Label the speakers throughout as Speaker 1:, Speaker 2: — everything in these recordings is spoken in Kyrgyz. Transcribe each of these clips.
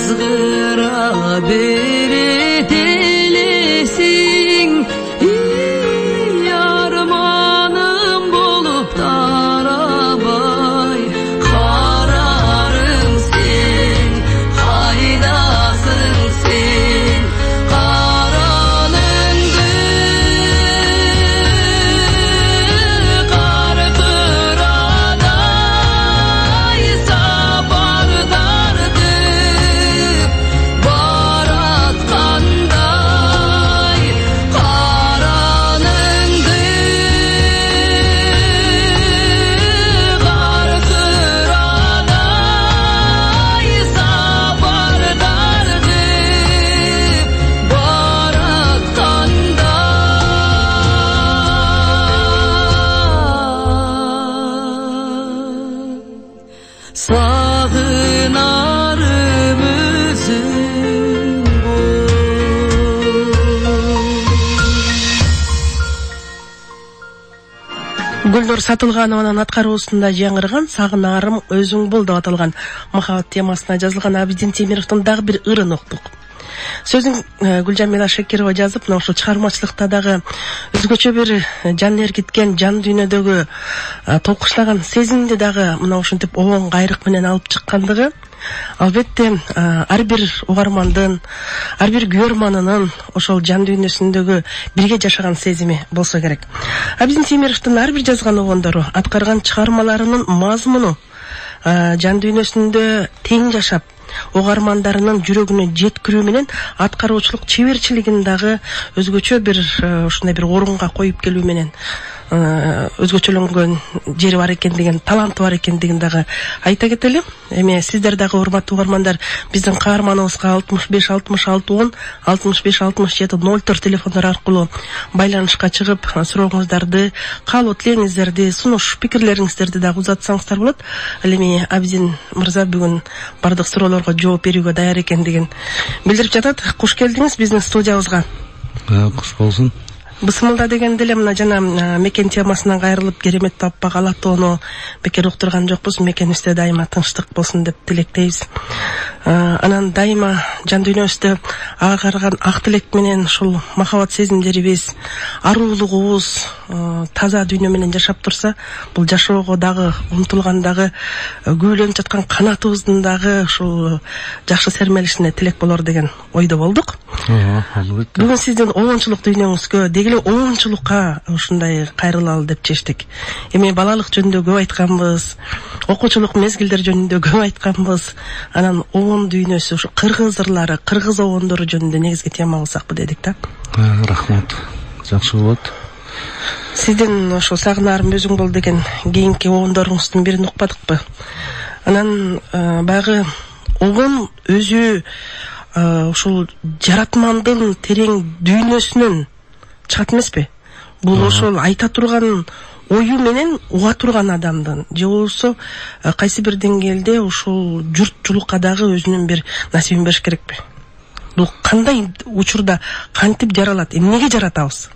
Speaker 1: ызгыра берет элесиң, арманым болуп тарабай. Карарың сен, кайдасың сен, караныңды кар кырадай сапардарды бараткандай. Караныңды кар кырадай сапардарды баратканда. Сагынарым өзүң бол.
Speaker 2: Гүлнур Сатылганованын аткаруусунда жаңырган "Сагынарым өзүң бол" деп аталган махабат темасына жазылган Абидин Темировдун дагы бир ырын уктук. Сөзүн Гүлжамила Шекирова жазып, мына ушул чыгармачылыкта дагы өзгөчө бир жан эргиткен, жан дүйнөдөгү толкушлаган сезимди дагы мына ушинтип оң кайрык менен алып чыккандыгы албетте ар бир угармандын, ар бир көрөрманынын ошол жан дүйнөсүндөгү бирге жашаган сезими болсо керек. Абидин Темировдун ар бир жазган огондору, аткарган чыгармаларынын мазмуну жан дүйнөсүндө тең жашап, угармандарынын жүрөгүнө жеткирүү менен аткаруучулук чеберчилигин дагы өзгөчө бир ушундай бир орунга коюп келүү менен өзгөчөлөнгөн жери бар экендигин, таланты бар экендигин дагы айта кетели. Эми сиздер дагы урматтуу угармандар, биздин каарманыбызга 65 66 10 65 67 04 телефондор аркылуу байланышка чыгып, сурооңуздарды, каалоо тилегиңиздерди, сунуш пикирлериңиздерди дагы узатсаңыздар болот. Ал эми Абидин мырза бүгүн бардык суроолорго жооп берүүгө даяр экендигин билдирип жатат. Куш келдиңиз биздин студиябызга.
Speaker 3: Куш болсун.
Speaker 2: Бысмылда дегенде эле мына жана мекен темасынан кайрылып керемет таппак алатоону бекер уктурган жокпуз. Мекенибизде дайыма тынчтык болсун деп тилектейбиз. Анан дайыма жан дүйнөбүздө ага караган ак тилек менен ушул махабат сезимдерибиз, арулугубуз таза дүйнө менен жашап турса, бул жашоого дагы умтулгандагы, күбөлөнүп жаткан канатыбыздын дагы ушул жакшы сермелишине тилек болор деген ойдо болдук.
Speaker 3: Албетте.
Speaker 2: Бүгүн сиздин оончулук дүйнөңүзгө деги эле оончулукка ушундай кайрылалы деп чечтик. Эми балалык жөнүндө көп айтканбыз, окуучулук мезгилдер жөнүндө көп айтканбыз. Анан оон дүйнөсү, ушу кыргыз ырлары, кыргыз оондору жөнүндө негизги тема кылсакпы дедик да.
Speaker 3: Рахмат. Жакшы болот.
Speaker 2: Сиздин ошо "Сагынарым өзүң бол" деген кийинки оондоруңуздун бирин укпадыкпы? Анан баягы оон өзү ушул жаратмандын терең дүйнөсүнөн чыгат эмеспи? Бул ошол айта турган ою менен уга турган адамдын, же болбосо кайсы бир деңгээлде ушул журтчулукка дагы өзүнүн бир насибин бериш керекпи? Бул кандай учурда кантип жаралат? Эмнеге жаратабыз?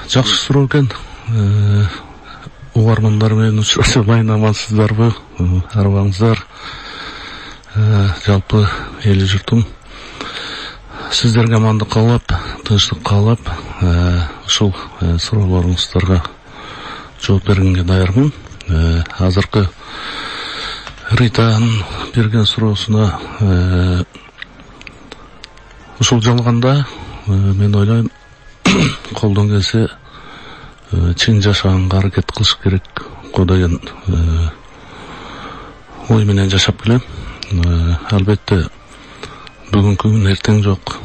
Speaker 3: Жакшы суроо экен. Угармандар менен учурашып амансыздарбы? Арыбаңыздар. Жалпы эли журтум сиздерге амандык каалап, тынчтык каалап, ушул суроолоруңуздарга жооп бергенге даярмын. Азыркы Ританын берген суроосуна ушул жалганда мен ойлойм, колдон келсе чын жашаганга аракет кылыш керек го деген ой менен жашап келем. Албетте бүгүнкү күн эртең жок.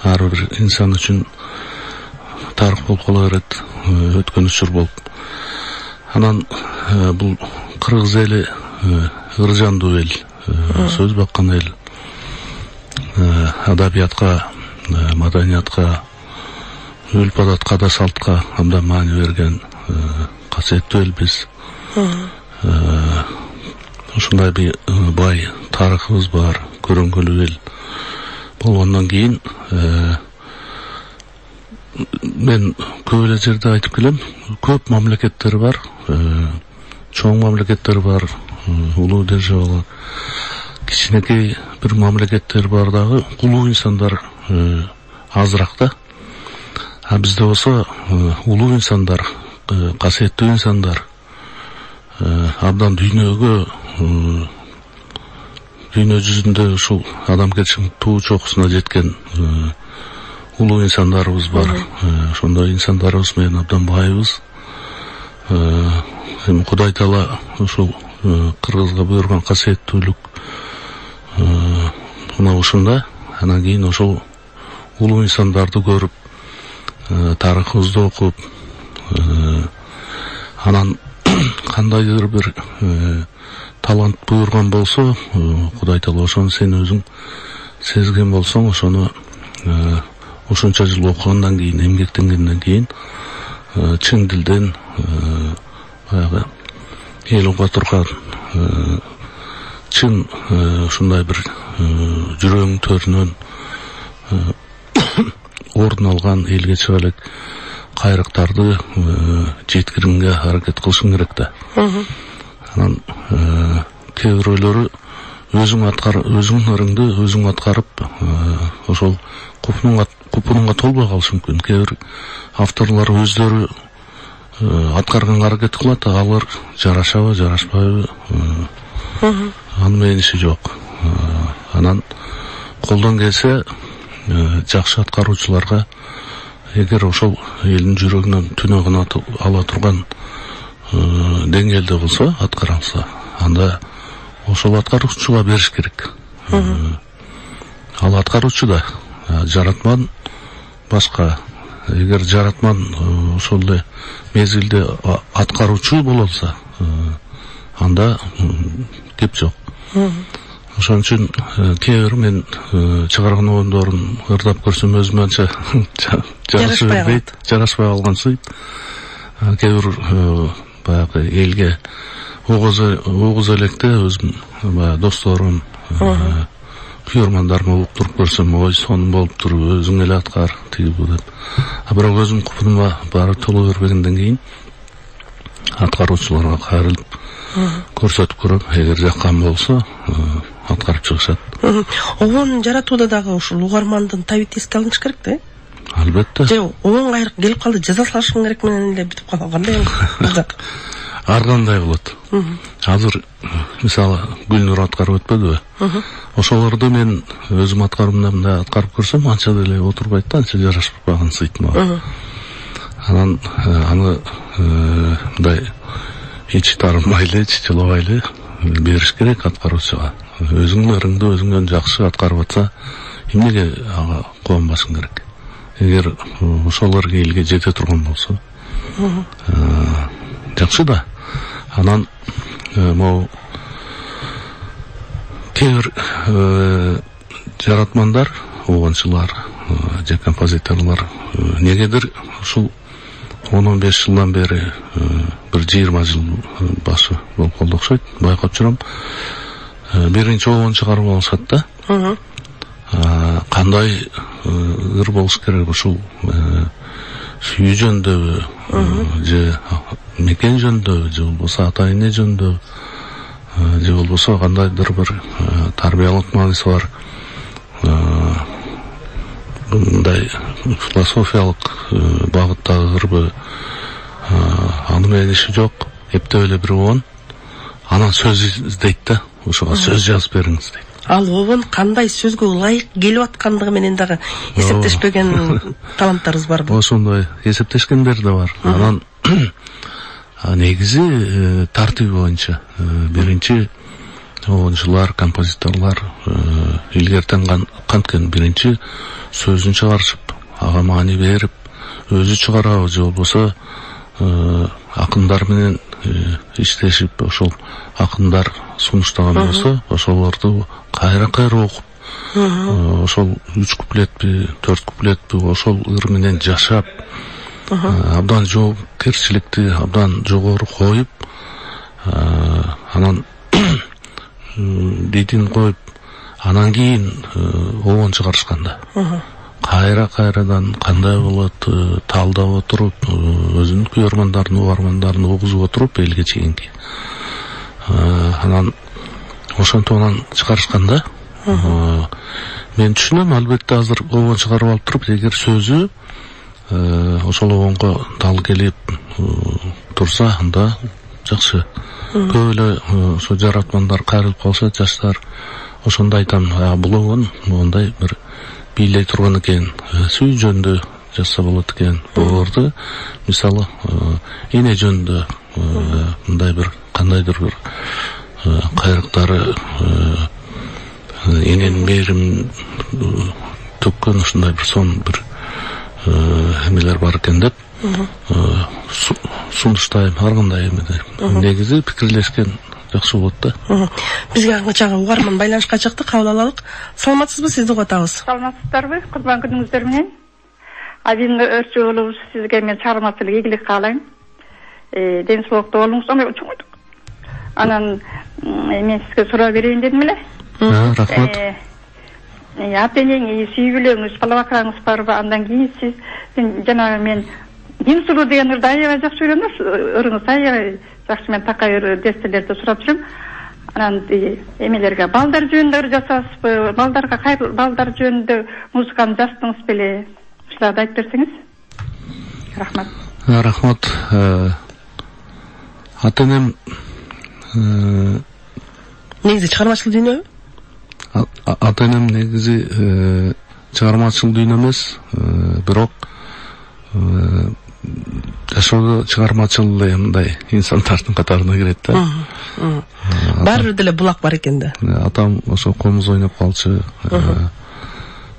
Speaker 3: Ар бир инсан үчүн тарых болуп кала берет, өткөн учур болуп. Анан бул кыргыз эли ыржандуу эл, сөз баккан эл, адабиятка, маданиятка, өлүп адатка да салтка абдан маани берген касиеттүү эл биз. Ушундай бир бай тарыхыбыз бар, көрөнгөлүү эл болгондон кийин мен көп эле жерде айтып келем, көп мамлекеттер бар, чоң мамлекеттер бар, улуу держава, кичинекей бир мамлекеттер бар дагы улуу инсандар азыраак да. А бизде болсо улуу инсандар, касиеттүү инсандар, абдан дүйнө жүзүндө ушул адамгерчиликтин туу чокусуна жеткен улуу инсандарыбыз бар. Ошондой инсандарыбыз менен абдан байбыз. Эми Кудай Таала ушул кыргызга буйруган касиеттүүлүк мына ушунда. Анан кийин ошол улуу инсандарды көрүп, тарыхыбызды окуп, анан кандайдыр бир талант буйруган болсо, Кудай Таала ошону сен өзүң сезген болсоң, ошону ушунча жыл окугандан кийин, эмгектенгенден кийин чын дилден баягы эл уга турган чын ушундай бир жүрөгүң төрүнөн ордун алган элге чыга элек кайрыктарды жеткиргенге аракет кылышың керек да. Анан кээ бирөөлөрү өзүңдүн өрүңдү өзүң аткарып, ошол купунуңга толбой калышы мүмкүн. Кээ бир авторлор өздөрү аткарганга аракет кылат, алар жарашабы, жарашпайбы, аны менен иши жок. Анан колдон келсе жакшы аткаруучуларга, эгер ошол элдин жүрөгүнөн түнөгүн ала турган деңгээлде болсо, аткара алса, анда ошол аткаруучуга бериш керек. Ал аткаруучу да, жаратман башка. Эгер жаратман ошол эле мезгилде аткаруучу боло алса, анда кеп жок. Ошон үчүн кээ бир мен чыгарган оюндорун ырдап көрсөм өзүмө анча жарашпай калгансыйт. Кээ бир баягы элге огуз электе өзүм баягы досторум, күйөрмандарым угуп туруп көрсөм, ой сонун болуптур, өзүң эле аткар, тиги бу деп. Бирок өзүм купунума баары толо бергенден кийин аткаруучуларга кайрылып көрсөтүп көрөм. Эгер жаккан болсо аткарып чыгышат.
Speaker 2: Оон жаратууда дагы ушул угармандын табити эске алыныш керек да?
Speaker 3: Албетте.
Speaker 2: Же оон кайрык келип калды, жаза салышың керек менен эле бүтүп калгандай болот.
Speaker 3: Ар кандай болот. Азыр мисалы Гүлнур аткарып өтпөдүбү? Ошолорду мен өзүм аткарымда мындай аткарып көрсөм, анча деле отурбайт да, анча жарашпагансыйт мага. Анан аны мындай ичи тарымай эле, чычылабай эле бериш керек аткаруучуга. Өзүңдүн өрүңдү өзүңдөн жакшы аткарып атса, эмнеге ага кубанбашың керек? Эгер ошолор элге жете турган болсо, жакшы да. Анан могу кээ бир жаратмандар, оончулар же композиторлор негедир ушул 10-15 жылдан бери, бир 20 жыл башы болуп калды окшойт, байкап жүрөм. Биринчи оон чыгарып алышат да. Кандай ыр болуш керек, ушул сүйүү жөнүндө же мекен жөнүндө, же болбосо ата эне жөнүндө, же болбосо кандайдыр бир тарбиялык мааниси бар мындай философиялык багыттагы ырбы, аны менен иши жок. Эптеп эле бир оон анан сөз издейт да, ошого сөз жазып бериңиз дейт.
Speaker 2: Ал оон кандай сөзгө ылайык келип аткандыгы менен дагы эсептешпеген таланттарыбыз барбы?
Speaker 3: Ошондой эсептешкендер да бар. Анан негизи тартиби боюнча биринчи оончулар, композиторлор илгертен канткен биринчи сөзүн чыгарышып, ага маани берип, өзү чыгарабы же болбосо акындар менен иштешип, ошол акындар сунуштаган болсо, ошолорду кайра окуп, ошол 3 куплетпи, 4 куплетпи ошол ыр менен жашап, абдан жоопкерчиликти абдан жогору коюп, анан бетин коюп, анан кийин оон чыгарышканда кайрадан кандай болот талдап отуруп, өзүнүн күйөрмандарын, угармандарын угузуп отуруп элге чейинки анан ошентип чыгарышканда мен түшүнөм, албетте азыр обон чыгарып алып туруп, эгер сөзү ошол обонго дал келип турса, анда жакшы. Көп эле ошо жаратмандар кайрылып калса, жаштар ошондо айтам, бул обон мондай бир бийлей турган экен, сүй жөнүндө жазса болот экен. Болорду мисалы эне жөнүндө мындай бир кандайдыр бир кайрыктары, эненин мээрим төккөн ушундай бир сон бир эмелер бар экен деп сунуштайм. Ар кандай эмеде негизи пикирлешкен жакшы болот да.
Speaker 2: Бизге аңчага угарман байланышка чыкты, кабыл алалык. Саламатсызбы, сизди угуп атабыз.
Speaker 4: Саламатсыздарбы? Курбан күнүңүздөр менен. Адин өрчү болуп, сизге мен чармачылык ийгилик каалайм. Ден соолукта болуңуз. Анан мен сизге суроо берейин дедим эле.
Speaker 3: Рахмат.
Speaker 4: Ата-энең сүйгүлөңүз, балабакаңыз барбы? Андан кийин сиз жана мен Дин сулуу деген ырды аябай жакшы үйрөнөсүз. Ырыңыз аябай жакшы, мен такай дестелерди сурап жүрөм. Анан эмелерге балдар жөнүндө жасасызбы? Балдар жөнүндө музыканы жаздыңыз беле? Ушуларды айтып берсеңиз. Рахмат.
Speaker 3: Рахмат. Ата-энем
Speaker 2: Негизи чыгармачыл дүйнөбү?
Speaker 3: Ата-энем негизи чыгармачыл дүйнө эмес, бирок жашоодо чыгармачыл мындай инсандардын катарына кирет да.
Speaker 2: Баары бир деле булак бар экен да.
Speaker 3: Атам ошо комуз ойноп калчу,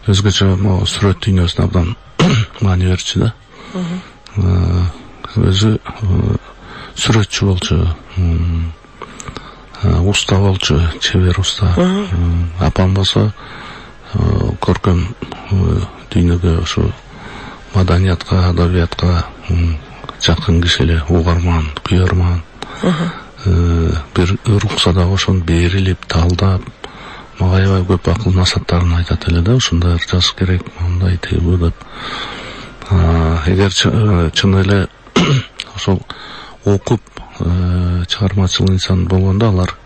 Speaker 3: өзгөчө могу сүрөт дүйнөсүнө абдан маани берчү да. Өзү сүрөтчү болчу, уста болчу, чебер уста. Апам болсо көркөм дүйнөгө, ошо маданиятка, адабиятка жакын киши эле, угарман, күйөрман. Бир уруксада ошону берилип, талдап, мага аябай көп акыл насаттарын айтат эле да, ушундай жазыш керек, мындай тегүү деп. Эгер чын эле ошол окуп чыгармачыл инсан болгондо, алар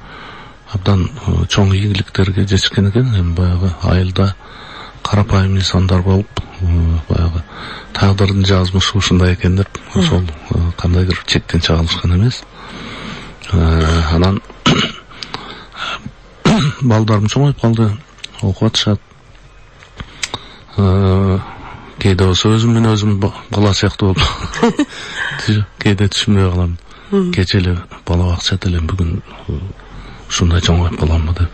Speaker 3: абдан чоң ийгиликтерге жетишкен экен. Эми баягы айылда карапайым инсандар болуп, баягы тагдырдын жазмышы ушундай экен деп, ошол кандайдыр чектен чыгарылышкан эмес. Анан балдарым чоңоюп калды, окуп атышат. Кээде болсо өзүм менен өзүм бала сыяктуу болуп кээде түшүнбөй калам. Кече эле бала бакчат элем, бүгүн ушундай чоңоюп каламбы деп.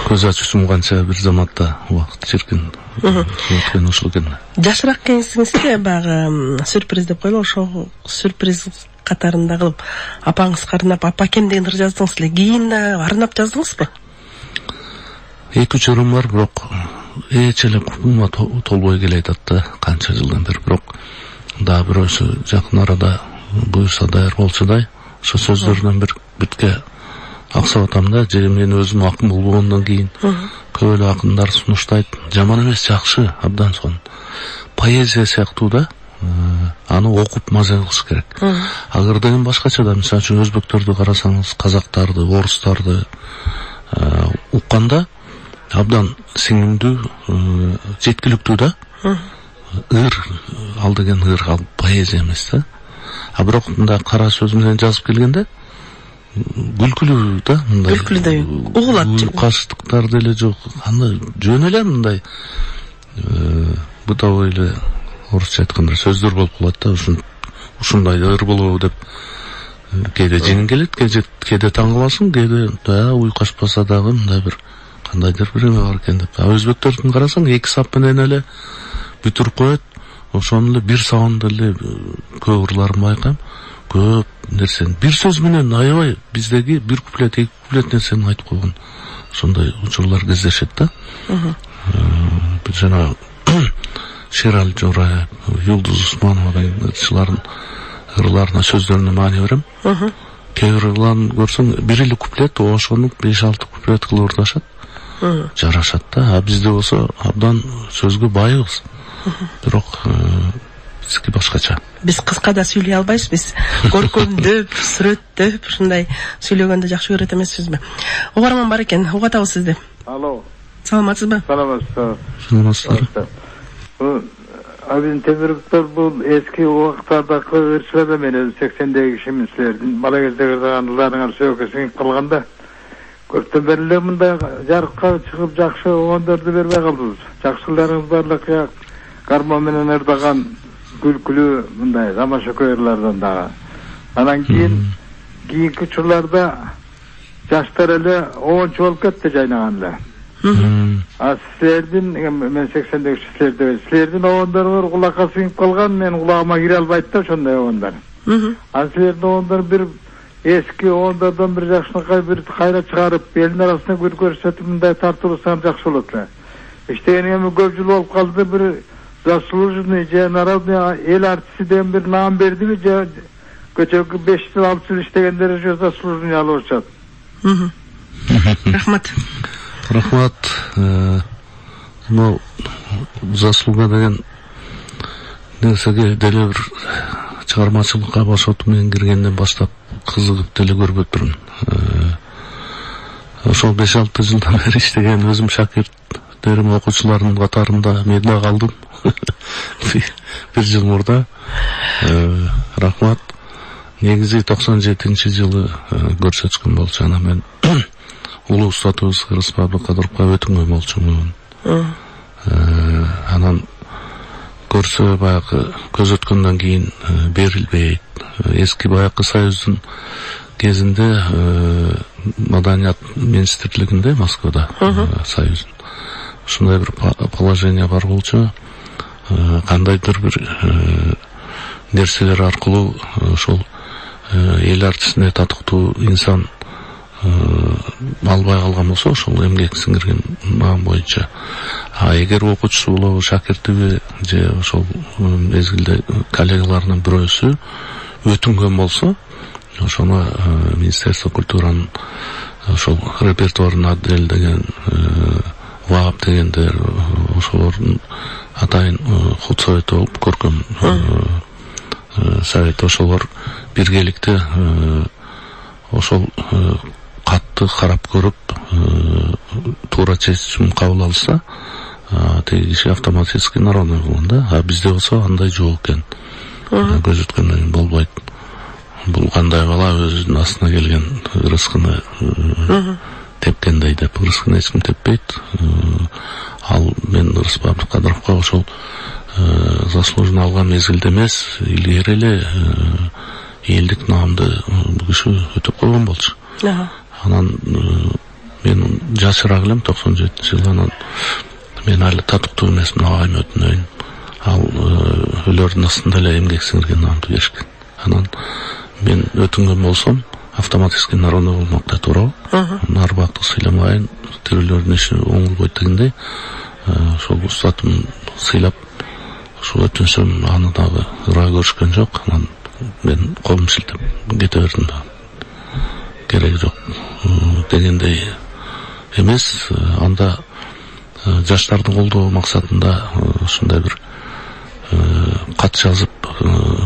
Speaker 3: Көз ачып сумганча бир заматта убакыт чиркин өткөн ушул экен.
Speaker 2: Жашыраак кезиңизде баягы сюрприз деп коелу, ошол сюрприз катарында кылып апаңыз карынап апакем деген ыр жаздыңыз эле. Кийин да арнап жаздыңызбы?
Speaker 3: 2-3 ырым бар, бирок эч эле купума толбой келет да, канча жылдан бери. Бирок дагы бирөөсү жакын арада буюрса даяр болчудай, ошо сөздөрдөн бир бүткө аксап атам да. Же мен өзүм акын болбогондон кийин көп эле акындар сунуштайт. Жаман эмес, жакшы, абдан сон. Поэзия сыяктуу да. Аны окуп маза кылыш керек. Агыр деген башкача да, мисалы үчүн өзбөктөрдү карасаңыз, казактарды, орустарды укканда абдан сиңимдүү, жеткиликтүү да. Ыр, ал деген ыр, ал поэзия эмес да. Бирок мындай кара сөз менен жазып келгенде күлкүлүү да, мындай.
Speaker 2: Күлкүлүү да угулат.
Speaker 3: Каштыктар деле жок. Аны жөн эле мындай бутовой эле орусча айтканда сөздөр болуп калат да. Ушундай ыр болобу деп кээде жеңиң келет, кээде таң каласың, кээде уйкашпаса дагы мындай бир кандайдыр бир эме бар экен деп. Өзбектердин карасаң 2 сап менен эле бүтүрүп коет. Ошону эле бир сабанда эле көп ырларын байкайм. Көп нерсени бир сөз менен аябай, биздеги бир куплет, 2 куплет нерсени айтып койгон ошондой учурлар кездешет да. Жана Шерали Жора, Юлдуз Усманова дегендерчилардын ырларына, сөздөрүнө маани берем. Кээ бир ырларын көрсөң, бир эле куплет, ошону 5-6 куплет кылып ырдашат. Жарашат да. Бизде болсо абдан сөзгө байыбыз. Бирок Бизки башкача.
Speaker 2: Биз кыска да сүйлөй албайбыз, биз көркөмдөп, сүрөттөп, ушундай сүйлөгөндү жакшы көрөт эмеспизби? Угарман бар экен, угатабыз сизди.
Speaker 5: Алло.
Speaker 2: Саламатсызбы?
Speaker 3: Саламатсыздар.
Speaker 5: Абин Темировтор бул эски убактардагы ырчыларда мен өзүм 80-деги кишимин силердин бала кездеги ырганларыңар сөйкөсүң кылганда көптөн бери эле мындай жарыкка чыгып жакшы оңдорду бербей калдыңыз. Жакшыларыңыз барлык гармон менен ырдаган күлкүлүү мындай тамаша көйрлөрдөн дагы. Анан кийинки учурларда жаштар эле оңчу болуп кетти жайнаган эле. Силердин мен 80-деги силердин оңдордор кулакка сиңип калган, мен кулагыма кире албайт да ошондой оңдор. Силердин оңдор бир эски оңдордон бир жакшынакай бир кайра чыгарып, элдин арасында бир көрсөтүп мындай тартылсаң жакшы болот эле. Иштегениме көп жыл болуп калды, бир заслуженный же народный эл артисти деген бир наам бердиби же көчөгө 5 жыл 6 жыл иштегендер же заслуженный алып атышат.
Speaker 2: Рахмат.
Speaker 3: Бул заслуга деген нерсеге деле бир чыгармачылыкка башоту менен киргенден баштап кызыгып деле көрбөпмүн. Ошол 5-6 жылдан бери иштеген өзүм шакирттерим, окуучулардын катарында мен да калдым. Бир жыл мурда. Рахмат. Негизи 97-жылы көрсөтүшкөн болчу, анан мен улуу устатыбыз Кыргызбай Абдыкадыровго өтүнгөн болчумун. Анан көрсө баягы көз өткөндөн кийин берилбейт. Эски баягы Союздун кезинде маданият министрлигинде Москвада Союз ушундай бир положение бар болчу. Кандайдыр бир нерселер аркылуу ошол эл артисине татыктуу инсан албай калган болсо, ошол эмгек сиңирген наам боюнча. Эгер окуучусу болобу, шакиртиби же ошол мезгилде коллегаларынын бирөөсү өтүнгөн болсо, ошону Министерство культуранын ошол репертуарына отделдеген Ваап дегендер, ошолордун атайын худсовети болуп, көркөм совет, ошолор биргеликте ошол катты карап көрүп туура чечим кабыл алса, теги киши автоматически народный болгон да. А бизде болсо андай жок экен. Көз өткөндөн болбойт. Бул кандай бала өзүнүн астына келген рызкыны тепкендей деп, рызкыны эч ким теппейт. Ал мен Кыргызбай Абдыкадыровго ошол заслуженно алган мезгилде эмес, илгери эле элдик наамды бул киши өтүп койгон болчу. Анан мен жашыраак элем 97-жылы, анан мен али татыктуу эмесмин, агайым өтүнөйүн. Ал өлөрдүн астында эле эмгек сиңирген наамды беришкен. Анан мен өтүнгөн болсом, автоматически народный болмок да туурабы. Нарбакты сыйламайын, тирүүлөрдүн иши оңолбойт дегендей, ошол устатым сыйлап, ошол өтүнсөм, аны дагы ыраа көрүшкөн жок. Анан мен колум шилтеп кете бердим да. Кереги жок дегендей эмес, анда жаштарды колдоо максатында ушундай бир кат жазып,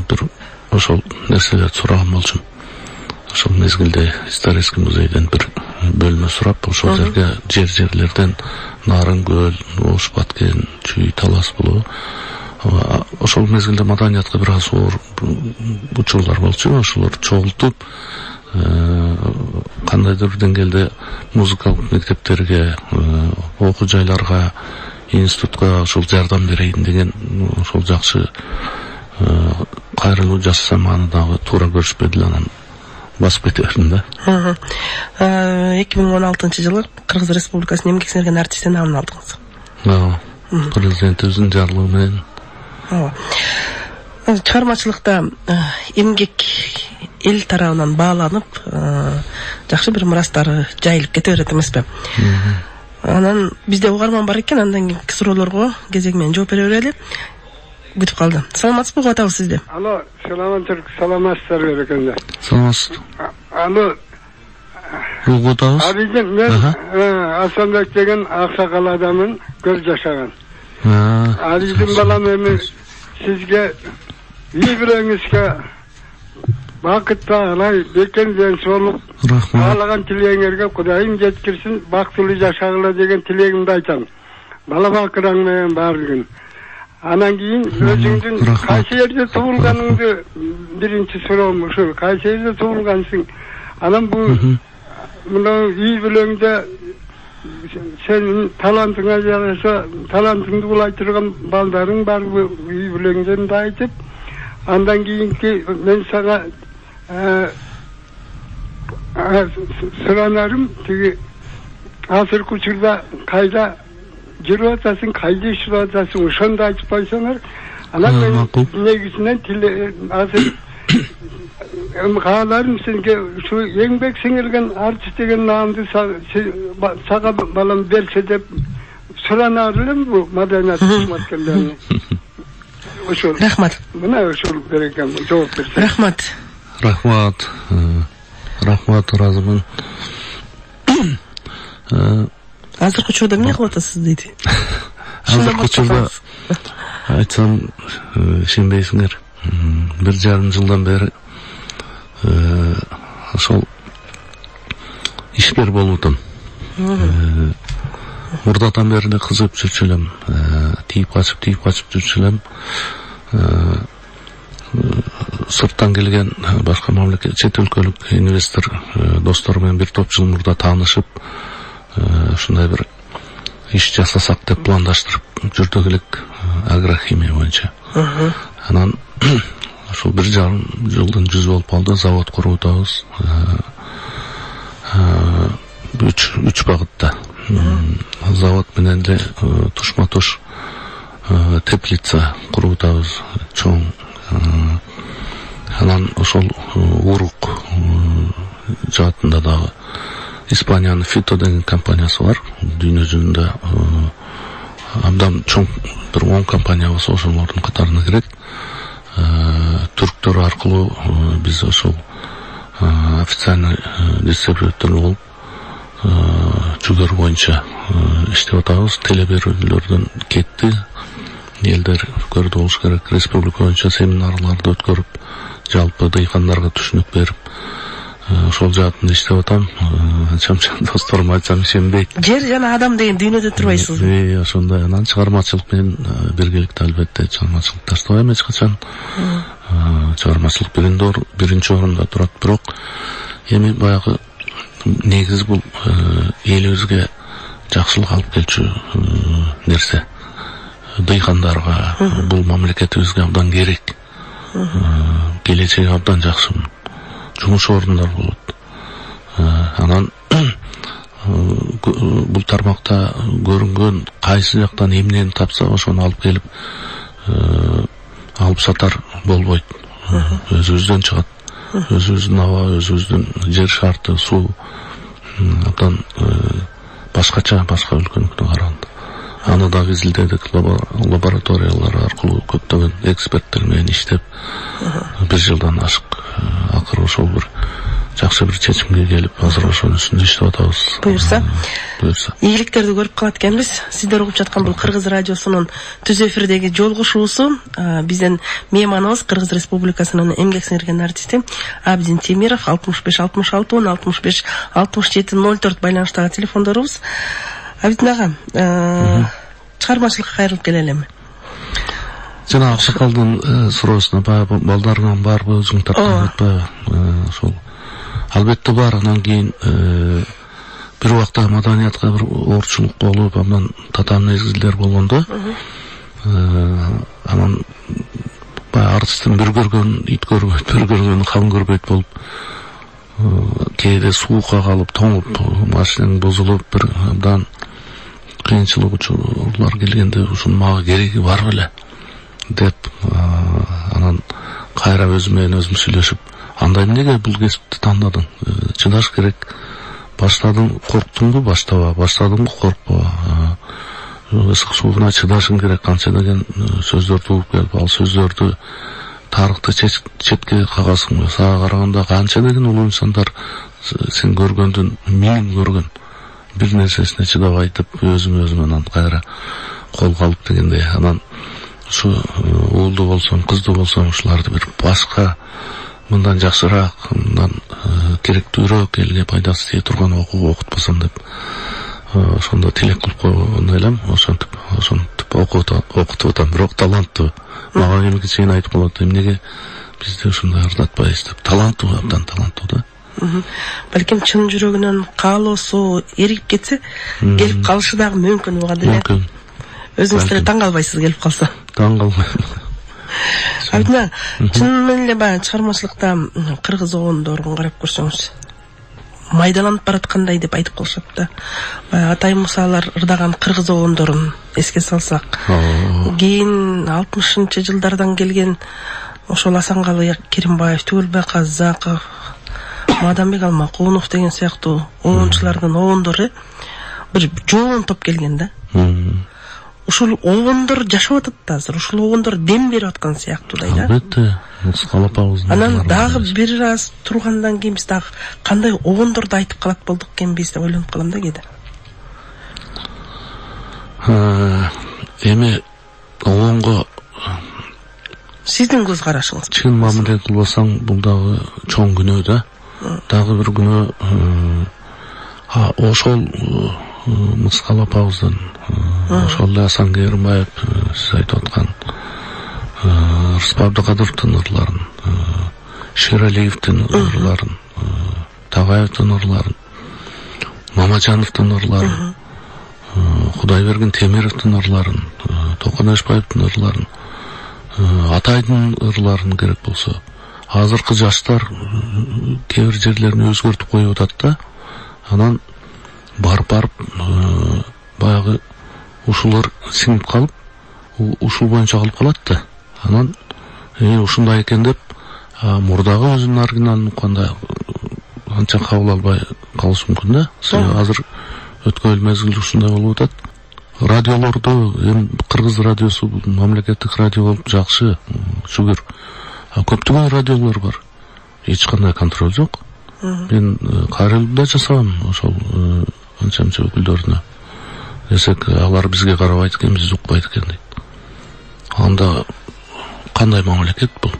Speaker 3: бир ошол нерселерди сураган болчумун. Ошол мезгилде исторический музейден бир бөлмө сурап, ошол жерге жерлерден Нарын көл, Ош Баткен, Чүй, Талас болобу. Ошол мезгилде маданиятка бир аз оор учурлар болчу, ошолор чогултуп, кандайдыр бир деңгээлде музыкалык мектептерге, окуу жайларга, институтка ошол жардам берейин деген ошол жакшы кайрылуу жасасам, аны дагы туура көрүшпөдү, анан басып кете бердим да.
Speaker 2: 2016-жылы Кыргыз Республикасынын эмгек сиңирген артисти наамын алдыңыз.
Speaker 3: Президентибиздин жарлыгы менен.
Speaker 2: Чыгармачылыкта эмгек эл тарабынан бааланып, жакшы бир мурастары жайылып кете берет эмеспи? Анан бизде угарман бар экен, андан кийинки суроолорго кезеги менен жооп бере берели. Күтүп калды. Саламатсызбы, угатабыз сизди.
Speaker 6: Алло, саламатсыздар экенде.
Speaker 3: Саламатсыз.
Speaker 6: Алло.
Speaker 3: Угатабыз.
Speaker 6: Абидин, мен Асанбек деген аксакал адамын, көп жашаган. Абидин балам, эми сизге үй бүлөңүзгө бакыт таалай бекемден болуп
Speaker 3: Рахмат.
Speaker 6: каалаган тилегиңерге Кудайым жеткирсин, бактылуу жашагыла деген тилегимди айтам. Бала бакыраң менен баардыгын. Анан кийин өзүңдүн
Speaker 3: Рахмат.
Speaker 6: кайсы жерде туулганыңды биринчи суроом ушул. Кайсы жерде туулгансың? Анан бул мына үй бүлөңдө сенин талантыңа жараша талантыңды булай турган балдарың барбы үй бүлөңдөн да айтып, андан кийинки мен сага суранарым тиги азыркы учурда кайда жүрүп атасың, кайда иштеп атасың, ошондо айтып койсоңор, анан мен
Speaker 3: макул.
Speaker 6: негизинен азыр кааларым сенге ушу еңбек сиңирген артист деген наамды сага балам берсе деп суранар элем бу маданият кызматкерлерине. Ошол.
Speaker 2: Рахмат.
Speaker 6: Мына ошол берекем жооп берсе.
Speaker 2: Рахмат.
Speaker 3: Рахмат. Рахмат, разымын.
Speaker 2: Азыркы учурда эмне кылып атасыз дейт.
Speaker 3: Азыркы учурда айтсам ишенбейсиңер. 1,5 жылдан бери ошол ишкер болуп атам. Мурдатан бери эле кызып жүрчү элем, тийип качып жүрчү элем. Сырттан келген башка мамлекет, чет өлкөлүк инвестор достор менен бир топ жыл мурда таанышып, ушундай бир иш жасасак деп пландаштырып жүрдүк элек, агрохимия боюнча. Анан ошол 1,5 жылдын жүзү болуп калды, завод куруп атабыз. 3 багытта. Завод менен эле тушма-туш теплица куруп атабыз, чоң. Анан ошол урук жаатында дагы Испаниянын Фито деген компаниясы бар. Дүйнө жүзүндө абдан чоң бир 10 компания болсо ошолордун катарына кирет. Түрктөр аркылуу биз ошол официальный дистрибьютор болуп жүгөр боюнча иштеп атабыз. Телеберүүлөрдөн кетти. Элдер көрдү болуш керек. Республика боюнча семинарларды өткөрүп, жалпы дыйкандарга түшүнүк берип, ошол жаатында иштеп атам. Чамчан досторум айтсам ишенбейт.
Speaker 2: Жер жана адам деген дүйнөдө турбайсызбы?
Speaker 3: Ошондой. Анан чыгармачылык менен биргеликте албетте чыгармачылык таштабайм эч качан. Чыгармачылык биринчи орунда турат, бирок эми баягы негиз бул элибизге жакшылык алып келчү нерсе. Дыйкандарга бул мамлекетибизге абдан керек. Келечеги абдан жакшы. Жумуш орундар болот. Анан бул тармакта көрүнгөн кайсы жактан эмнени тапса ошону алып келип алып сатар болбойт. Өзүбүздөн чыгат. Өзүбүздүн аба, өзүбүздүн жер шарты, суу абдан башкача, башка өлкөнүкүнө караганда. Аны да изилдедик, лабораториялар аркылуу көптөгөн эксперттер менен иштеп 1 жылдан ашык. Акыры ошол бир жакшы бир чечимге келип, азыр ошонун үстүндө иштеп атабыз.
Speaker 2: Буюрса.
Speaker 3: Ийгиликтерди
Speaker 2: көрүп калат экенбиз. Сиздер угуп жаткан бул Кыргыз радиосунун түз эфирдеги жолугушуусу. Биздин мейманыбыз Кыргыз Республикасынын эмгек сиңирген артисти Абидин Темиров. 65 66 04 байланыштагы телефондорубуз. Абидин ага, чыгармачылыкка кайрылып келелеми?
Speaker 3: Жана аксакалдын суроосуна балдарыңан барбы, өзүң тарткан атпайбы? Ошол албетте бар. Анан кийин бир убакта маданиятка бир оорчулук болуп, абдан татаан мезгилдер болгондо, анан баягы артисттин бир көргөн ит көрбөйт, бир көргөн кам көрбөйт болуп, кээде суукка калып, тоңуп, машинең бузулуп, бир абдан кыйынчылык учурлар келгенде ушунун мага кереги бар беле деп, анан кайра өзүм менен өзүм сүйлөшүп, анда эмнеге бул кесипти тандадың? Чыдаш керек. Баштадың, корктуңбу? Баштадыңбы? Коркпо. Ысык сууна чыдашың керек. Канча деген сөздөрдү угуп келип, ал сөздөрдү тарыхты четке кагасың. Сага караганда канча деген улуу инсандар сен көргөндүн миң көргөн бир нерсесине чыдап айтып, өзүм анан кайра колго алып дегендей. Анан ушу уулду болсом, кызды болсом ушуларды бир башка мындан жакшыраак, мындан керектүүрөөк, элге пайдасы тие турган окууга окутпасам деп ошондо тилек кылып койгон элем. Ошентип окутуп атам. Бирок таланттуу. Мага кимге чейин айтып калат, эмнеге бизди ушундай ырдатпайбыз деп. Таланттуу, абдан таланттуу да.
Speaker 2: Балким чын жүрөгүнөн каалоосу эригип кетсе, келип калышы дагы мүмкүн уга деле.
Speaker 3: Мүмкүн.
Speaker 2: Өзүңүз деле таң калбайсыз келип калса.
Speaker 3: Таң калбайм.
Speaker 2: Абдина, чын менен эле баягы чыгармачылыкта кыргыз оондорун карап көрсөңүз, майдаланып бараткандай деп айтып калышат да. Баягы Атай Мусалар ырдаган кыргыз оондорун эске салсак, кийин 60-жылдардан келген ошол Асанкалы Керимбаев, Түгөлбай Казаков, Мадамбек Алмакунов деген сыяктуу оончулардын оондору бир жоон топ келген да. Ушул оондор жашап атат да азыр. Ушул оондор дем берип аткан сыяктуудай да.
Speaker 3: Албетте, Мускалапабыздын.
Speaker 2: Анан дагы бир аз тургандан кийин биз дагы кандай оондорду айтып калат болдук экенбиз деп ойлонуп калам да кээде.
Speaker 3: Эми оонго
Speaker 2: Сиздин көз карашыңыз.
Speaker 3: чын мамиле кылбасаң, бул дагы чоң күнөө да. Дагы бир күнөө ошол Мускалапабыздын, ошол эле Асан Керимбаев, сиз айтып аткан Рыспай Абдыкадыровдун ырларын, Шералиевдин ырларын, Тагаевдин ырларын, Мамажановдун ырларын, Кудайберген Темировдун ырларын, Токон Эшбаевдин ырларын, Атайдын ырларын керек болсо, азыркы жаштар кээ бир жерлерин өзгөртүп коюп атат да. Анан барып баягы ушулар сиңип калып, ушул боюнча калып калат да. Анан ушундай экен деп мурдагы өзүнүн оригиналын укканда анча кабыл албай калышы мүмкүн да. Азыр өткөн мезгилде ушундай болуп атат. Радиолордо эми кыргыз радиосу мамлекеттик радио болуп жакшы, шүгүр. Көптөгөн радиолор бар. Эч кандай контроль жок. Мен кайрылда жасагам ошол анча-мынча өкүлдөрүнө. Десек, алар бизге карабайт экен, биз укпайт экен дейт. Анда кандай мамлекет бул?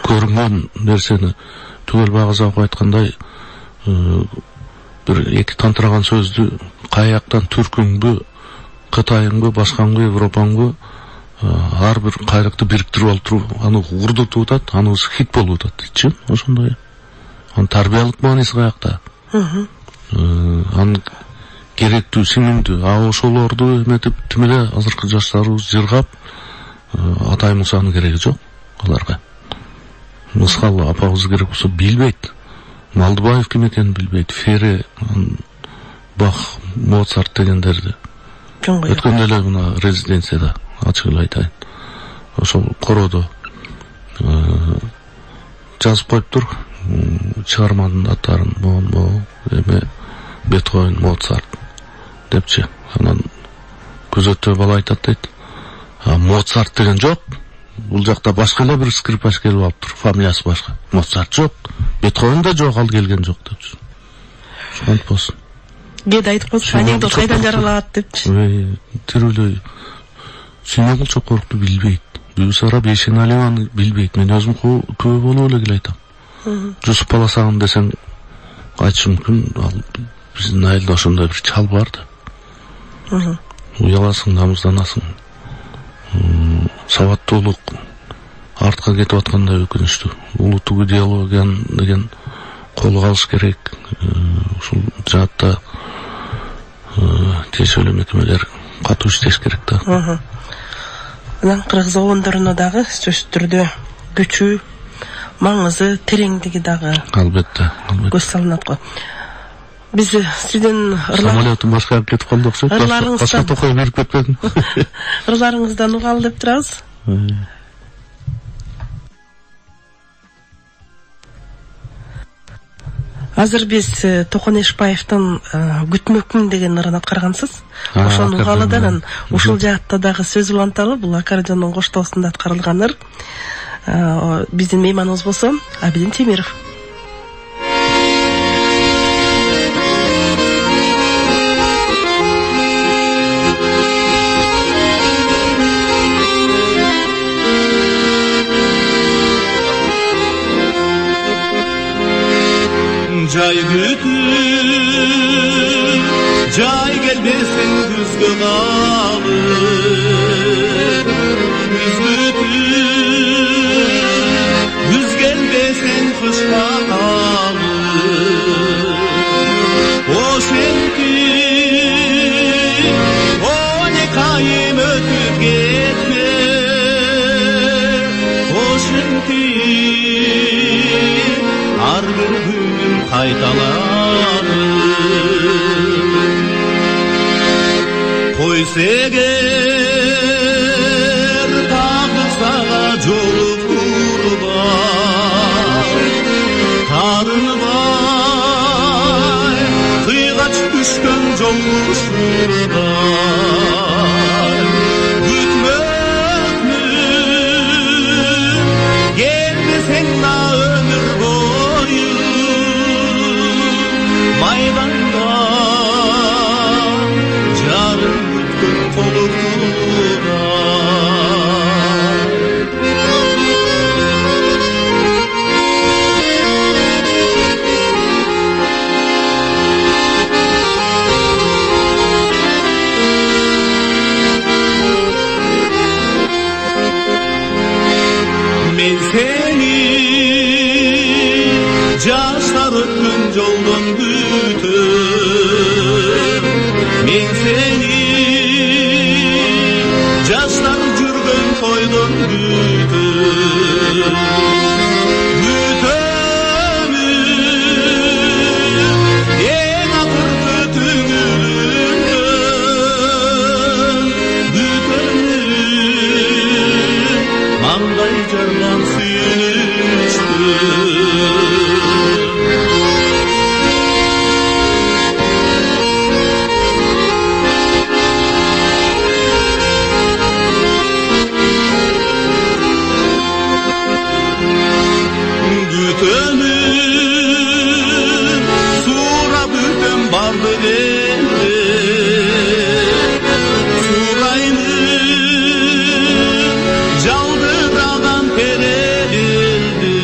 Speaker 3: Көрүнгөн нерсени Түгөлбай Казаков айткандай, бир эки тантыраган сөздү каяктан түркүңбү, Кытайыңбы, башкаңбы, Европаңбы ар бир кайрыкты бириктирип алып туруп, аны урдутуп атат, аны хит болуп атат дейчи. Ошондой. Анын тарбиялык мааниси каякта? Анын керектүү, сиңимдүү, ошолорду эметип, тим эле азыркы жаштарыбыз жыргап, Атай Мусанын кереги жок аларга. Мускал апабыз керек болсо билбейт. Малдыбаев ким экенин билбейт. Фере, Бах, Моцарт дегендерди. Өткөндө эле мына резиденцияда ачык эле айтайын. Ошол короодо жазып коюптур. Чыгарманын аттарын эме Бетховен, Моцарт депчи. Анан күзөтчү бала айтат дейт. Моцарт деген жок. Бул жакта башка эле бир скрипач келип алыптыр. Фамилиясы башка. Моцарт жок. Бетховен да жок, ал келген жок депчи. Ошентип болсун.
Speaker 2: Кээде айтып коесуз, анекдот кайдан жаралат депчи.
Speaker 3: Тирүүлөй. Сүйнөгүл Чокоровду билбейт. Бүйсара Бейшеналиеваны билбейт. Мен өзүм күбө болуп эле келе айтам. Жусуп Баласагын десең айтышы мүмкүн, ал биздин айылда ошондой бир чал бар да. Уяласың, намызданасың. Сабаттуулук артка кетип аткандай өкүнүчтүү. Улуттук идеологияны деген колго алыш керек. Ушул жаатта тиешелүү мекемелер катуу иштеш керек да.
Speaker 2: Анан кыргыз оондоруна дагы сөзсүз түрдө күчү, маңызы, тереңдиги дагы
Speaker 3: Албетте.
Speaker 2: көз салынат го. Биз сиздин
Speaker 3: самолетум башка кетип калды окшойт. Башка токой берип кетпедим.
Speaker 2: ырларыңыздан угалы деп турабыз. Азыр биз Токон Эшбаевдин Күтмөкмүн деген ырын аткаргансыз. Ошону угалыдан ушул жаатта дагы сөз уланталы. Бул аккордеондун коштоосунда аткарылган ыр. Биздин мейманыбыз болсо Абидин Темиров.
Speaker 7: Jay gelmesin güzgü kalır Güz gelmesin kışla kalır O senti O ne kayım ötüp gitme O senti Har bir gün kaytalanır Koysa eğer tağısağa jolup kurban Tarınbay kıygaç düşkön jolmuşurdan Gütmökmün gelmesen na ömür boyu Maydanda jarın gütkün tolukturan Men seni Jaşlar ötkün joldan gütür Men seni Jaşlar jürgön toydan gütür Gütönüm En akırtı tüngülünden Gütönüm Manday jarlan suyunuştur Gütönüm Sura bütem bardı geldi Surayının Jaldıradan terelildi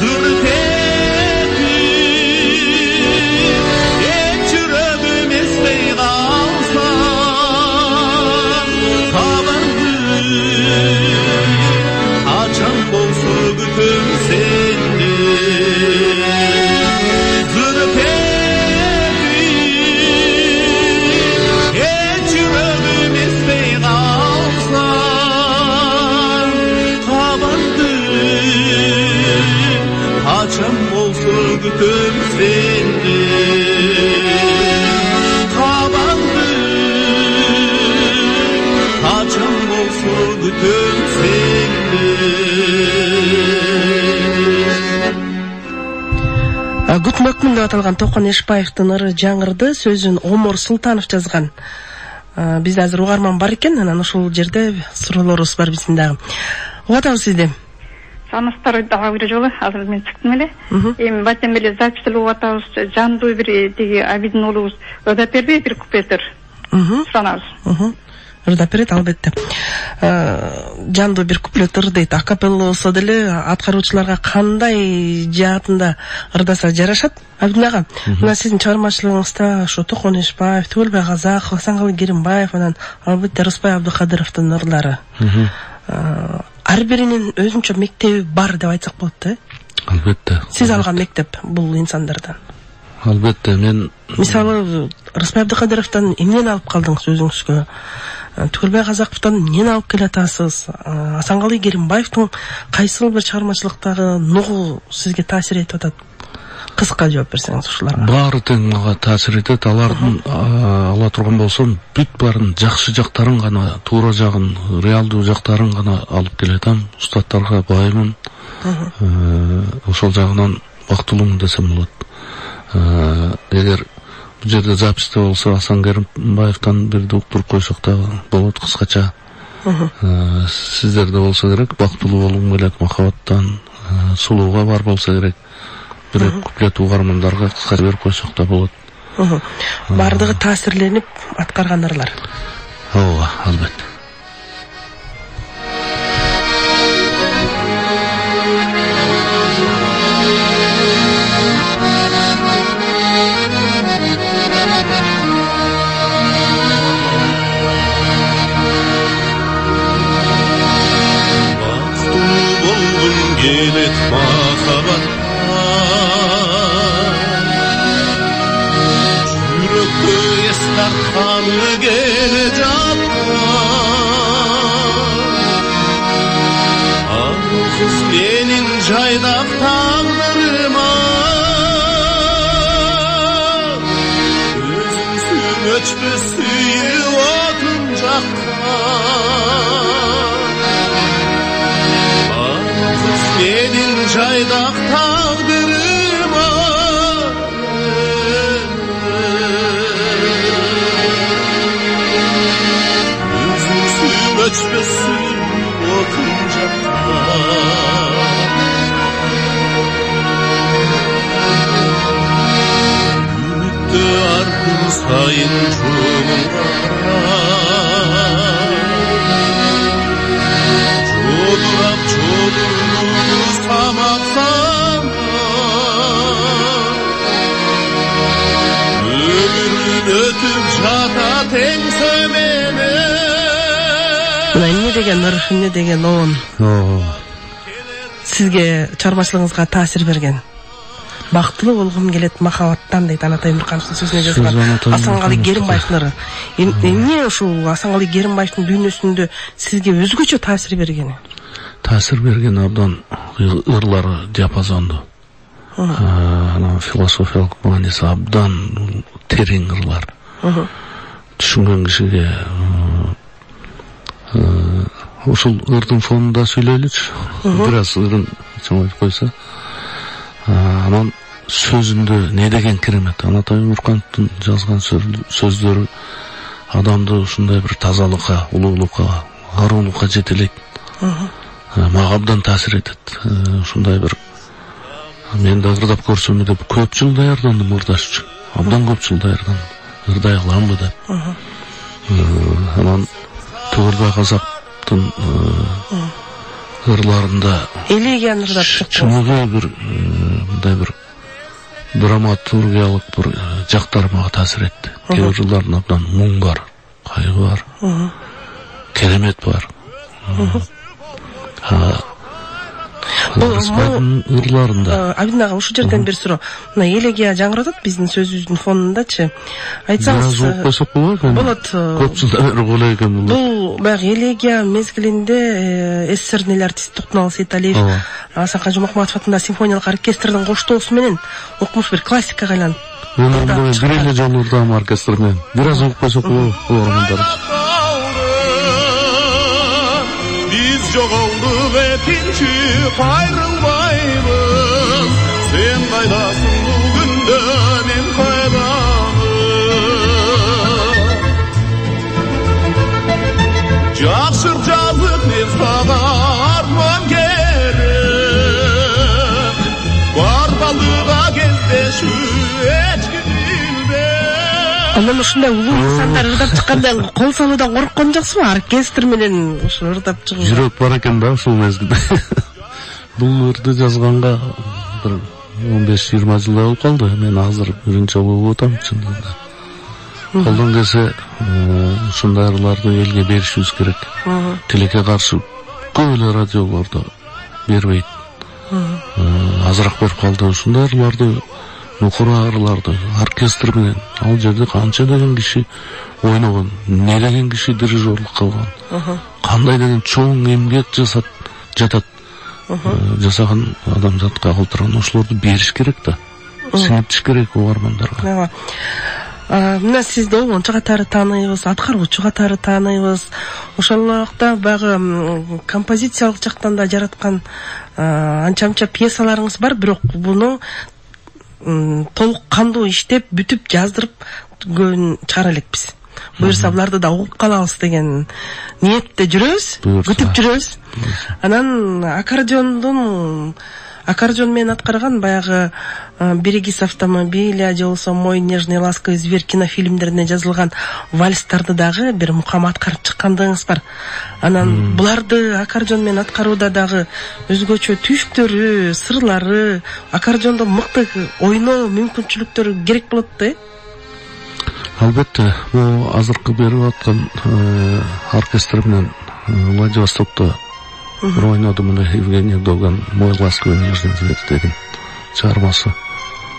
Speaker 7: Zürtepi Et çürögüm esmey kalsa Kabardı Açan bolsu gütüm sendi Zürtepi Et çürögüm esmey kalsa Kabardı Açan bolsu gütüm sendi Kabardı Açan bolsu gütüm sendi
Speaker 2: Гүтмөкмүн деп аталган Токон Эшбаевдин ыры жаңырды, сөзүн Омор Султанов жазган. Бизде азыр угарман бар экен, анан ошол жерде суроолорубуз бар биздин дагы. Угатабыз сизди.
Speaker 4: Саныстар дагы бир жолу азыр мен чыктым эле. Эми батем эле записьлеп атабыз жандуу бир тиги Абидин уулубуз өдөп берби бир куплеттер. Санабыз.
Speaker 2: Ырдап берет албетте. Жандуу бир куплет ыр дейт. Акапелла болсо деле аткаруучуларга кандай жаатында ырдаса жарашат. Абидин ага, мына сиздин чыгармачылыгыңызда ошо Токон Эшбаев, Түгөлбай Казаков, Асанкалы Керимбаев, анан албетте Рыспай Абдыкадыровдун ырлары. Ар биринин өзүнчө мектеби бар деп айтсак болот да.
Speaker 3: Албетте.
Speaker 2: Сиз алган мектеп бул инсандардан.
Speaker 3: Албетте мен
Speaker 2: мисалы Рыспай Абдыкадыровдон эмнени алып калдыңыз өзүңүзгө? Түгөлбай Казаковдон эмнени алып келатасыз? Асанкалы Керимбаевдин кайсыл бир чыгармачылыктагы нугу сизге таасир этип атат? Кыска жооп берсеңиз ушуларга.
Speaker 3: Баары тең мага таасир этет. Алардын ала турган болсом, бүт баарын жакшы жактарын гана, туура жагын, реалдуу жактарын гана алып келетам. Устаттарга бааймын. Ошол жагынан бактылуумун десем болот. Эгер бул жерде записьте болсо Асан Керимбаевден бирди уктуруп койсок да болот кыскача. Сиздерде болсо керек, бактылуу болгум келет, махабаттан, сулууга бар болсо керек. Бир куплет угармандарга кыскача берип койсок да болот.
Speaker 2: Бардыгы таасирленип аткарган ырлар.
Speaker 3: Ооба, албетте.
Speaker 7: kanı gelecek. Kız benim caydak tağdırıma, gözümsün öçmesi otuncakta. Kız benim caydak tağdırıma, gözümsün öçmesi otuncakta. Ümitte ardım sayın çuğunlara, çoğdurap çoğdurdu samak sama. Ömürün ötüp jata teң sömene.
Speaker 2: эмне деген ыр, эмне деген оон сизге чыгармачылыгыңызга таасир берген? Бактылуу болгум келет махабаттан дейт Анатолий Нуркановдун сөзүнө жазылган Асанкали Керимбаевдин ыры. Эмне ушул Асанкали Керимбаевдин дүйнөсүндө сизге өзгөчө таасир бергени?
Speaker 3: Таасир берген абдан ырлары диапазондуу. Анан философиялык мааниси абдан терең ырлар. Түшүнгөн кишиге ушул ырдын фонунда сүйлөйлүчү. Бир аз ырын чоңойтуп койсо. Анан сөзүндө не деген керемет. Анатолий Нуркановдун жазган сөздөрү адамды ушундай бир тазалыкка, улуулукка, аруулукка жетелейт. Мага абдан таасир этет. Ушундай бир мен да ырдап көрсөм деп көп жыл даярдандым ырдаш үчүн. Абдан көп жыл даярдандым. Ырдай кыламбы деп. Анан Төгөлбай Казактын ырларында
Speaker 2: элегияны ырдап чыктыңыз.
Speaker 3: Чыныгы бир мындай бир драматургиялык бир жактары мага таасир этти. Кээ бир жылдардын абдан муң бар, кайгы бар, керемет бар. Ырларында.
Speaker 2: Абидин ага, ушул жерден бир суроо. Мына элегия жаңырап атат биздин сөзүбүздүн фонундачы. Айтсаңыз болот.
Speaker 3: Көп жылдар бери колой экен бул.
Speaker 2: Бул баягы элегия мезгилинде СССРдин эл артисти Токтоналы Сейталиев, Асанкан Жомахматов атындагы симфониялык оркестрдин коштоосу менен окумуш бир классикага айланып.
Speaker 3: Мен бир эле жолу ырдам оркестр менен. Бир аз угуп койсок болот, угармандар.
Speaker 7: Biz жоголдук экинчи кайрылбайбыз. Сен кайдасың бул күндө, мен кайдамын. Жакшыр жазык мен сага арман керек. Бар балыга кездешүү эч ким билбейт.
Speaker 2: Анан ушундай улуу инсандар ырдап чыкканда кол салуудан корккон жоксузбу? Оркестр менен ушул ырдап чыгуу.
Speaker 3: Жүрөк бар экен да ушул мезгилде. Бул ырды жазганга бир 15-20 жылдай болуп калды. Мен азыр биринчи жолу угуп атам чындыгында. Колдон келсе ушундай ырларды элге беришибиз керек. Тилекке каршы көп эле радиолордо бербейт. Азыраак берип калды. Ушундай ырларды, нукура ырларды оркестр менен ал жерде канча деген киши ойногон, не деген киши дирижерлук кылган, кандай деген чоң эмгек жатат. Жасаган адамзатка калтырган ошолорду бериш керек да. Сиңиптиш керек угармандарга.
Speaker 2: Мына сизди оңчу катары тааныйбыз, аткаруучу катары тааныйбыз. Ошолокта баягы композициялык жактан да жараткан анча-мынча пьесаларыңыз бар, бирок буну толук кандуу иштеп, бүтүп, жаздырып көбүн чыгара элекпиз. Буюрса буларды да угуп калабыз деген ниетте жүрөбүз, күтүп жүрөбүз. Анан аккордеон менен аткарган баягы «Берегись автомобиля» же болбосо «Мой нежный ласковый зверь» кинофильмдерине жазылган вальстарды дагы бир мукам аткарып чыккандыгыңыз бар. Анан буларды аккордеон менен аткарууда дагы өзгөчө түйшүктөрү, сырлары, аккордеондо мыкты ойноо мүмкүнчүлүктөрү керек болот да.
Speaker 3: Албетте, бул азыркы берип аткан оркестр менен Владивостокто ойнодум мына Евгений Доган «Мой ласковый нежный зверь» деген чыгармасы.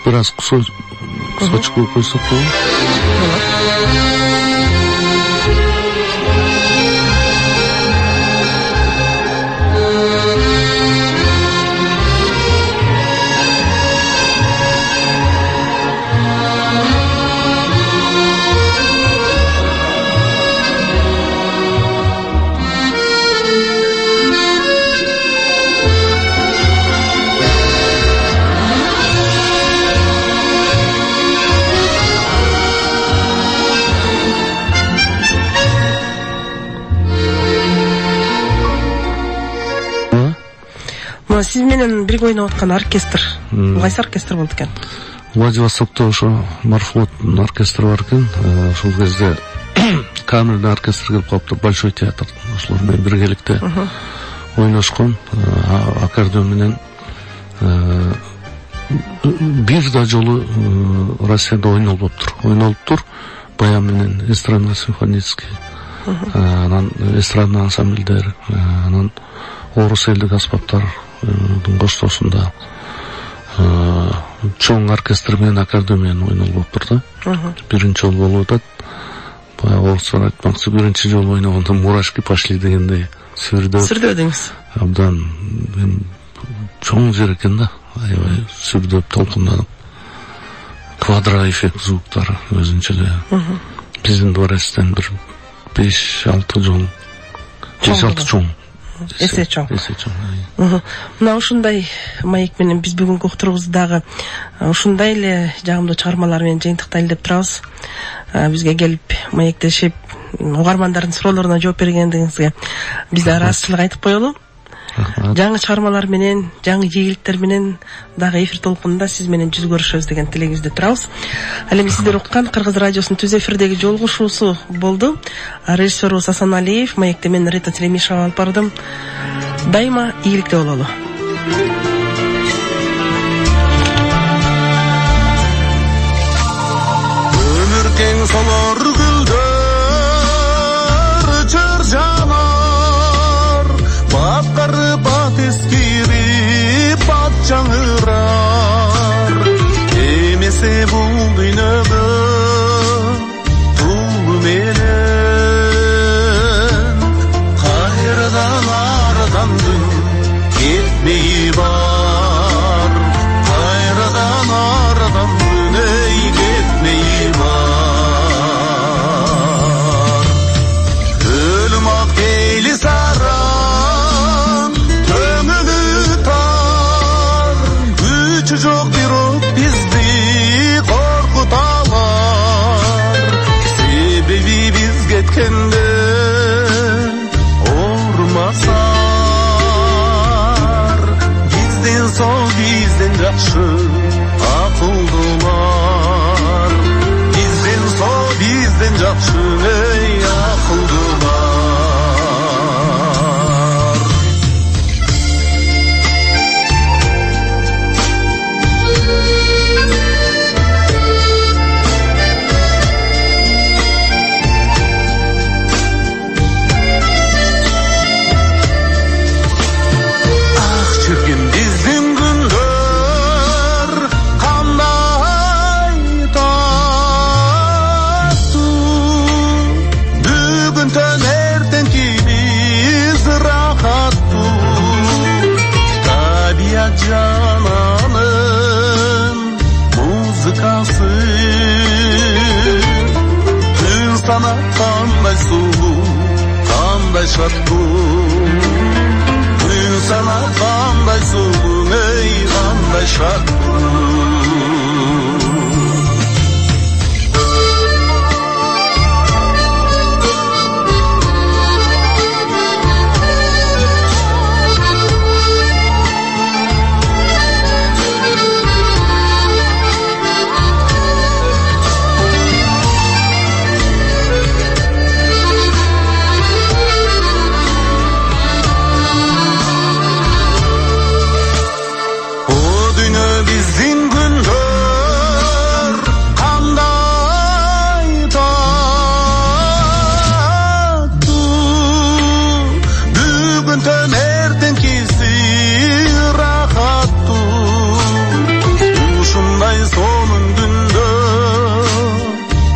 Speaker 3: Бир аз кусочку койсок болот.
Speaker 2: Сиз менен бирге ойноп аткан оркестр. Кайсы оркестр болду экен?
Speaker 3: Владивостокто ошо Морфлоттун оркестрі бар экен. Ошол кезде камерный оркестр келип калыптыр, Большой театр. Ошолор менен биргеликте ойношкон. Аккордеон менен бир да жолу Россияда ойнолуптур. Баян менен эстрадно-симфонический, анан эстрадный ансамбльдер, анан орус элдик аспаптардын коштоосунда чоң оркестр менен аккордеон менен ойнолуптур да. Биринчи жолу болуп атат. Баягы орусча айтмакчы, биринчи жолу ойногондо мурашки пошли дегендей сүрдөп
Speaker 2: деңиз.
Speaker 3: Абдан чоң жер экен да. Аябай сүрдөп толкунданып. Квадро эффект звуктары өзүнчө эле. Биздин дворецтен бир 5-6 жол. 5-6 чоң.
Speaker 2: Эсе чоң. Мына ушундай маек менен биз бүгүнкү уктуруубузду дагы ушундай эле жагымдуу чыгармалар менен жыйынтыктайлы деп турабыз. Бизге келип маектешип, угармандардын суроолоруна жооп бергендигиңизге биз ыраазычылык айтып коелу. Жаңы чыгармалар менен, жаңы жегиликтер менен дагы эфир толкунунда сиз менен жүз көрүшөбүз деген тилегибизди турабыз. Ал эми сиздер уккан Кыргыз радиосунун түз эфирдеги жолугушуусу болду. Режиссерубуз Асан Алиев, маекте мен Рита Телемишева алып бардым. Дайыма ийгиликте бололу.
Speaker 7: Өмүр кең солор гүлдөр чыр жанар, бапкары бат эскирип бат жаңырар. Эмесе бул дүйнөгө туу менен кайрадан ардандын кетмеyi бар. Кайрадан ардандын ey кетмеyi бар. Өлүм ак пейли сараң, көңүлү тар, күчү жок бирок бизди коркуталар. Себеби биз кеткенде ормасар, бизден сол бизден жакшы акылдуулар. Бизден сол бизден жакшы ey акылдуулар. Ак чирген биздин күндөр кандай таттуу. Бүгүн түн эртеңки биз рахаттуу. Табият жананын музыкасы, күн санап кандай сулуу, кандай шаттуу. Күн санап кандай сулуу, ey кандай шаттуу. О дүйнө биздин күндөр кандай таттуу. Бүгүн түн эртеңкиси рахаттуу. Ушундай сонун күндө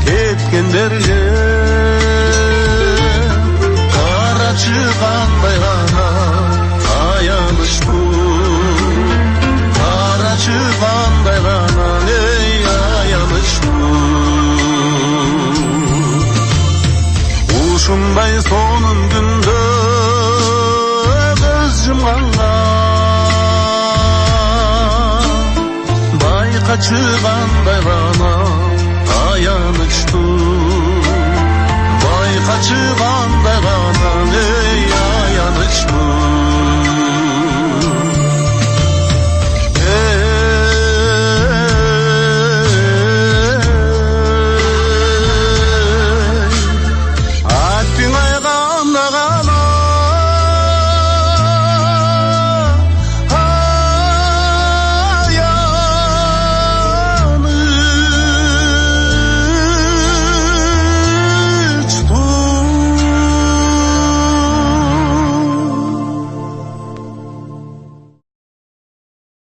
Speaker 7: кеткендерге карачы кандай гана аянычтуу. Карачы кандай гана ey аянычтуу. Ушундай сонун күндө көз жумганга байкачы кандай гана аянычтуу. Байкачы кандай гана ey аянычтуу.